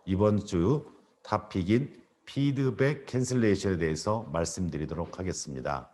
이번 주 토픽인 피드백 캔슬레이션에 대해서 말씀드리도록 하겠습니다.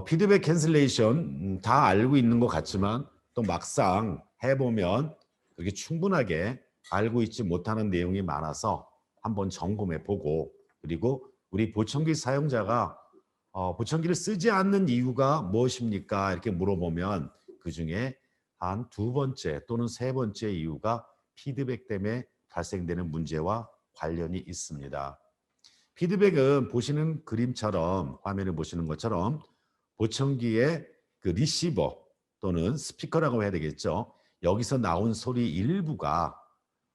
피드백 캔슬레이션 다 알고 있는 것 같지만 또 막상 해보면 그렇게 충분하게 알고 있지 못하는 내용이 많아서 한번 점검해 보고, 그리고 우리 보청기 사용자가 보청기를 쓰지 않는 이유가 무엇입니까? 이렇게 물어보면 그중에 한 두 번째 또는 세 번째 이유가 피드백 때문에 발생되는 문제와 관련이 있습니다. 피드백은 보시는 그림처럼, 화면을 보시는 것처럼 보청기의 그 리시버 또는 스피커라고 해야 되겠죠. 여기서 나온 소리 일부가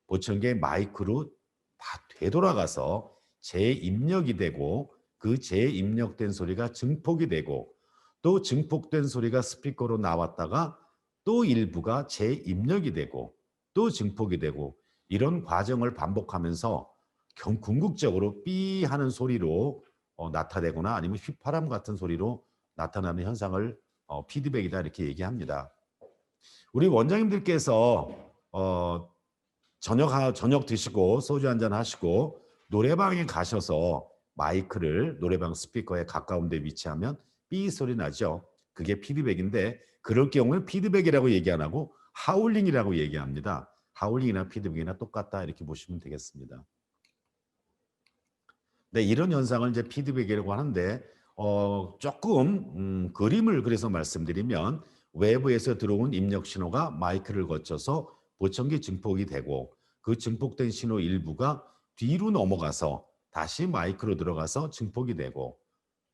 보청기의 마이크로 다 되돌아가서 재입력이 되고, 그 재입력된 소리가 증폭이 되고, 또 증폭된 소리가 스피커로 나왔다가 또 일부가 재입력이 되고 또 증폭이 되고, 이런 과정을 반복하면서 궁극적으로 삐 하는 소리로 나타내거나 아니면 휘파람 같은 소리로 나타나는 현상을 피드백이다 이렇게 얘기합니다. 우리 원장님들께서 저녁 드시고 소주 한잔 하시고 노래방에 가셔서 마이크를 노래방 스피커에 가까운 데 위치하면 삐 소리 나죠. 그게 피드백인데, 그럴 경우에 피드백이라고 얘기 안 하고 하울링이라고 얘기합니다. 하울링이나 피드백이나 똑같다 이렇게 보시면 되겠습니다. 네, 이런 현상을 이제 피드백이라고 하는데 조금 그림을 그려서 말씀드리면, 외부에서 들어온 입력 신호가 마이크를 거쳐서 보청기 증폭이 되고, 그 증폭된 신호 일부가 뒤로 넘어가서 다시 마이크로 들어가서 증폭이 되고,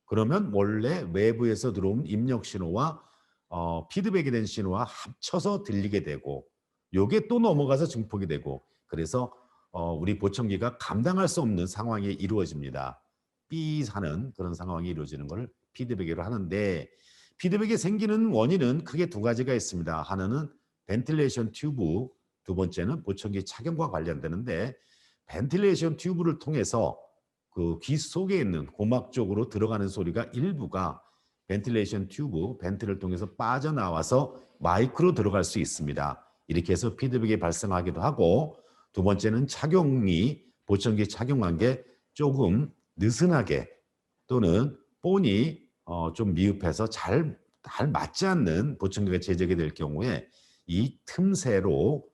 그러면 원래 외부에서 들어온 입력 신호와 피드백이 된 신호와 합쳐서 들리게 되고, 요게 또 넘어가서 증폭이 되고, 그래서 우리 보청기가 감당할 수 없는 상황이 이루어집니다. 삐 하는 그런 상황이 이루어지는 것을 피드백으로 하는데, 피드백이 생기는 원인은 크게 두 가지가 있습니다. 하나는 벤틸레이션 튜브, 두 번째는 보청기 착용과 관련되는데, 벤틸레이션 튜브를 통해서 그 귀 속에 있는 고막 쪽으로 들어가는 소리가 일부가 벤틸레이션 튜브, 벤트를 통해서 빠져나와서 마이크로 들어갈 수 있습니다. 이렇게 해서 피드백이 발생하기도 하고, 두 번째는 착용이, 보청기 착용한 게 조금 느슨하게 또는 본이 좀 미흡해서 잘 맞지 않는 보청기가 제작이 될 경우에 이 틈새로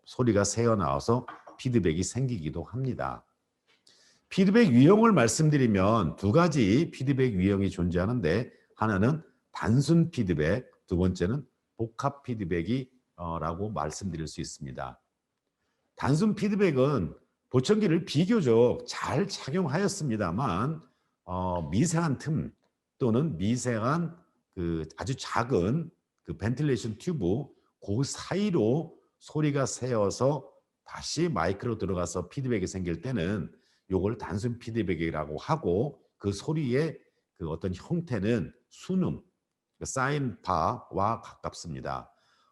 소리가 새어나와서 피드백이 생기기도 합니다. 피드백 유형을 말씀드리면 두 가지 피드백 유형이 존재하는데, 하나는 단순 피드백, 두 번째는 복합 피드백이라고 말씀드릴 수 있습니다. 단순 피드백은 보청기를 비교적 잘 착용하였습니다만 미세한 틈 또는 미세한 그 아주 작은 그 벤틸레이션 튜브, 그 사이로 소리가 새어서 다시 마이크로 들어가서 피드백이 생길 때는 요걸 단순 피드백이라고 하고, 그 소리의 그 어떤 형태는 순음, 사인파와 가깝습니다.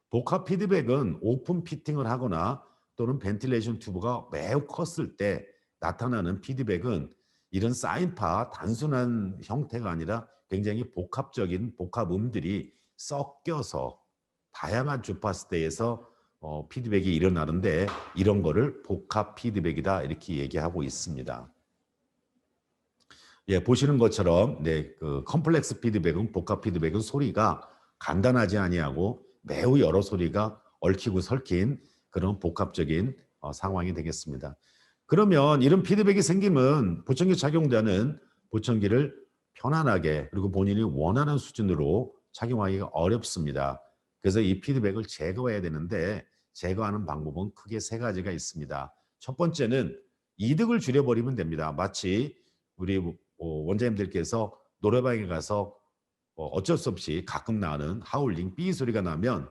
복합 피드백은 오픈 피팅을 하거나 또는 벤틸레이션 튜브가 매우 컸을 때 나타나는 피드백은 이런 사인파, 단순한 형태가 아니라 굉장히 복합적인 복합음들이 섞여서 다양한 주파수대에서 피드백이 일어나는데, 이런 거를 복합 피드백이다 이렇게 얘기하고 있습니다. 예, 보시는 것처럼 그 컴플렉스 피드백은, 복합 피드백은 소리가 간단하지 아니하고 매우 여러 소리가 얽히고 설킨 그런 복합적인 상황이 되겠습니다. 그러면 이런 피드백이 생기면 보청기 착용자는 보청기를 편안하게 그리고 본인이 원하는 수준으로 착용하기가 어렵습니다. 그래서 이 피드백을 제거해야 되는데, 제거하는 방법은 크게 세 가지가 있습니다. 첫 번째는 이득을 줄여버리면 됩니다. 마치 우리 원장님들께서 노래방에 가서 어쩔 수 없이 가끔 나는 하울링, 삐 소리가 나면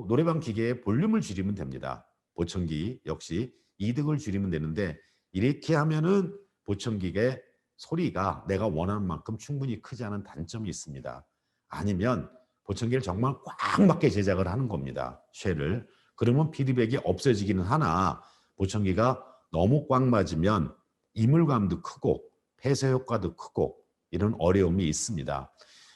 노래방 기계의 볼륨을 줄이면 됩니다. 보청기 역시 이득을 줄이면 되는데, 이렇게 하면은 보청기의 소리가 내가 원하는 만큼 충분히 크지 않은 단점이 있습니다. 아니면 보청기를 정말 꽉 맞게 제작을 하는 겁니다. 쉘을. 그러면 피드백이 없어지기는 하나, 보청기가 너무 꽉 맞으면 이물감도 크고 폐쇄 효과도 크고 이런 어려움이 있습니다.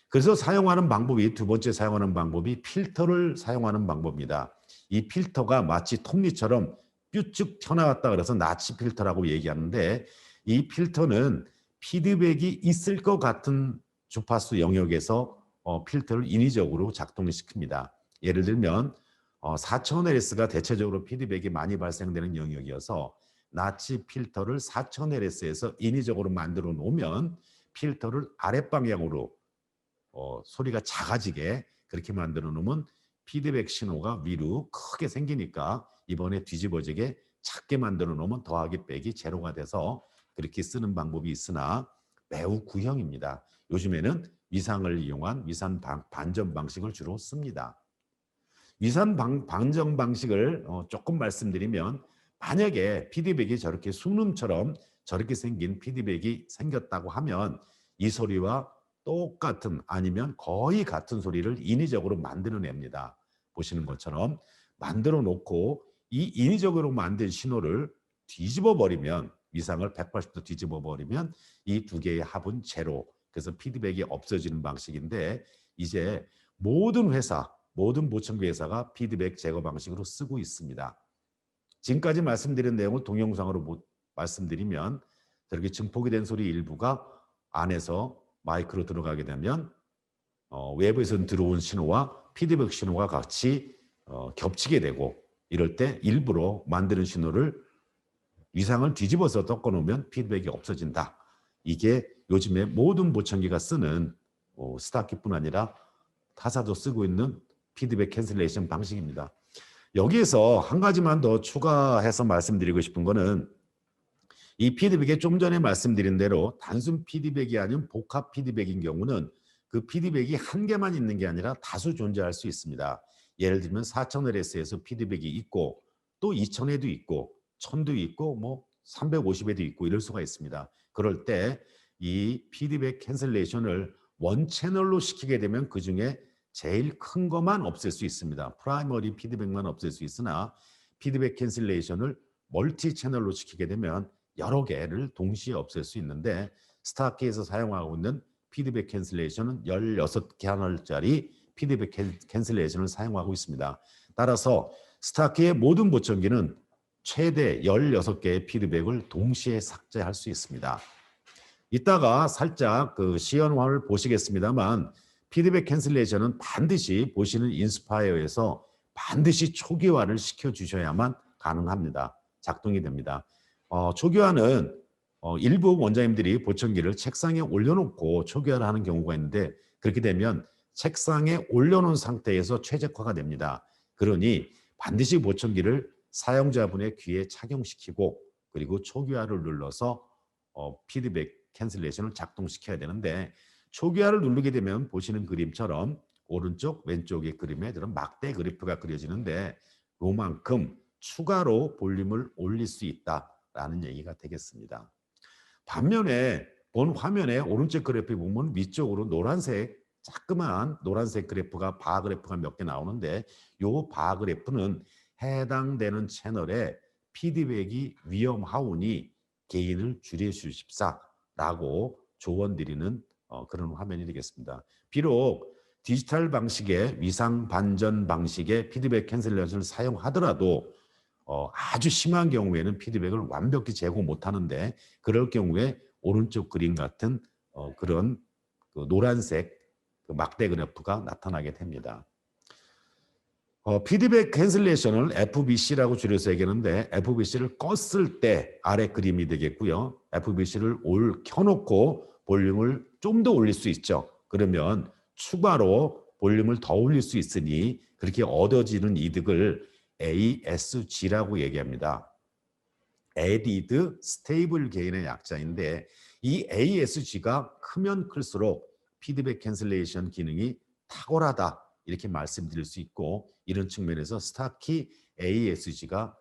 그래서 사용하는 방법이, 두 번째 사용하는 방법이 필터를 사용하는 방법입니다. 이 필터가 마치 톱니처럼 뾰쭉 튀어나왔다 그래서 나치 필터라고 얘기하는데, 이 필터는 피드백이 있을 것 같은 주파수 영역에서 필터를 인위적으로 작동시킵니다. 예를 들면 4000Hz가 대체적으로 피드백이 많이 발생되는 영역이어서 나치 필터를 4000Hz에서 인위적으로 만들어 놓으면 필터를 아랫방향으로 소리가 작아지게 그렇게 만들어 놓으면 피드백 신호가 위로 크게 생기니까 이번에 뒤집어지게 작게 만들어 놓으면 더하기 빼기 제로가 돼서 그렇게 쓰는 방법이 있으나 매우 구형입니다. 요즘에는 위상을 이용한 위산 반전 방식을 주로 씁니다. 위산 반전 방식을 조금 말씀드리면, 만약에 피드백이 저렇게 수능처럼 저렇게 생긴 피드백이 생겼다고 하면 이 소리와 똑같은 아니면 거의 같은 소리를 인위적으로 만들어냅니다. 보시는 것처럼 만들어 놓고 이 인위적으로 만든 신호를 뒤집어 버리면, 위상을 180도 뒤집어 버리면 이 두 개의 합은 제로. 그래서 피드백이 없어지는 방식인데, 이제 모든 회사, 모든 보청기 회사가 피드백 제거 방식으로 쓰고 있습니다. 지금까지 말씀드린 내용을 동영상으로 말씀드리면, 저렇게 증폭이 된 소리 일부가 안에서 마이크로 들어가게 되면 외부에서 들어온 신호와 피드백 신호가 같이 겹치게 되고, 이럴 때 일부러 만드는 신호를 위상을 뒤집어서 덮어놓으면 피드백이 없어진다. 이게 요즘에 모든 보청기가 쓰는 스타키뿐 아니라 타사도 쓰고 있는 피드백 캔슬레이션 방식입니다. 여기에서 한 가지만 더 추가해서 말씀드리고 싶은 거는, 이 피드백에 좀 전에 말씀드린 대로 단순 피드백이 아닌 복합 피드백인 경우는 그 피드백이 한 개만 있는 게 아니라 다수 존재할 수 있습니다. 예를 들면 4000Hz에서 피드백이 있고 또 2000에도 있고 1000도 있고 뭐 350에도 있고 이럴 수가 있습니다. 그럴 때 이 피드백 캔슬레이션을 원 채널로 시키게 되면 그중에 제일 큰 것만 없앨 수 있습니다. 프라이머리 피드백만 없앨 수 있으나, 피드백 캔슬레이션을 멀티 채널로 시키게 되면 여러 개를 동시에 없앨 수 있는데, 스타키에서 사용하고 있는 피드백 캔슬레이션은 16개널짜리 피드백 캔슬레이션을 사용하고 있습니다. 따라서 스타키의 모든 보청기는 최대 16개의 피드백을 동시에 삭제할 수 있습니다. 이따가 살짝 그 시연화를 보시겠습니다만, 피드백 캔슬레이션은 반드시 보시는 인스파이어에서 반드시 초기화를 시켜주셔야만 가능합니다. 작동이 됩니다. 초기화는 일부 원장님들이 보청기를 책상에 올려놓고 초기화를 하는 경우가 있는데, 그렇게 되면 책상에 올려놓은 상태에서 최적화가 됩니다. 그러니 반드시 보청기를 사용자분의 귀에 착용시키고 그리고 초기화를 눌러서 피드백 캔슬레이션을 작동시켜야 되는데, 초기화를 누르게 되면 보시는 그림처럼 오른쪽 왼쪽의 그림에 이런 막대 그래프가 그려지는데, 요만큼 추가로 볼륨을 올릴 수 있다라는 얘기가 되겠습니다. 반면에 본 화면에 오른쪽 그래프에 보면 위쪽으로 노란색 자그마한 노란색 그래프가 바 그래프가 몇 개 나오는데, 요 바 그래프는 해당되는 채널에 피드백이 위험하오니 게인을 줄여주십사라고 조언드리는 그런 화면이 되겠습니다. 비록 디지털 방식의 위상 반전 방식의 피드백 캔슬레이션을 사용하더라도 아주 심한 경우에는 피드백을 완벽히 제거 못하는데, 그럴 경우에 오른쪽 그림 같은 그런 그 노란색 그 막대 그래프가 나타나게 됩니다. 피드백 캔슬레이션을 FBC라고 줄여서 얘기하는데, FBC를 껐을 때 아래 그림이 되겠고요. FBC를 켜놓고 볼륨을 좀 더 올릴 수 있죠. 그러면 추가로 볼륨을 더 올릴 수 있으니 그렇게 얻어지는 이득을 ASG라고 얘기합니다. Added Stable Gain의 약자인데, 이 ASG가 크면 클수록 피드백 캔슬레이션 기능이 탁월하다 이렇게 말씀드릴 수 있고, 이런 측면에서 스타키 ASG가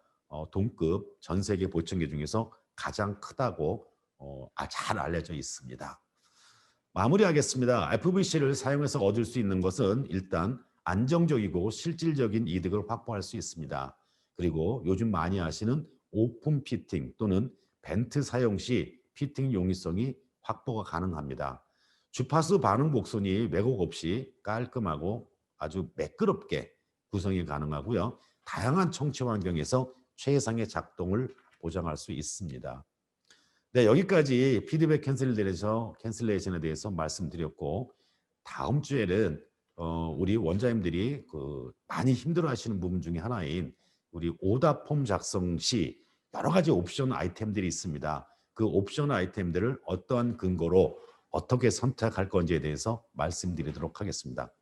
동급 전 세계 보청기 중에서 가장 크다고 잘 알려져 있습니다. 마무리하겠습니다. FBC를 사용해서 얻을 수 있는 것은 일단 안정적이고 실질적인 이득을 확보할 수 있습니다. 그리고 요즘 많이 하시는 오픈 피팅 또는 벤트 사용 시 피팅 용이성이 확보가 가능합니다. 주파수 반응 곡선이 왜곡 없이 깔끔하고 아주 매끄럽게 구성이 가능하고요. 다양한 청취 환경에서 최상의 작동을 보장할 수 있습니다. 네, 여기까지 피드백 캔슬레이션에 대해서 말씀드렸고, 다음 주에는 우리 원장님들이 많이 힘들어하시는 부분 중에 하나인 우리 오답 폼 작성 시 여러 가지 옵션 아이템들이 있습니다. 그 옵션 아이템들을 어떠한 근거로 어떻게 선택할 건지에 대해서 말씀드리도록 하겠습니다.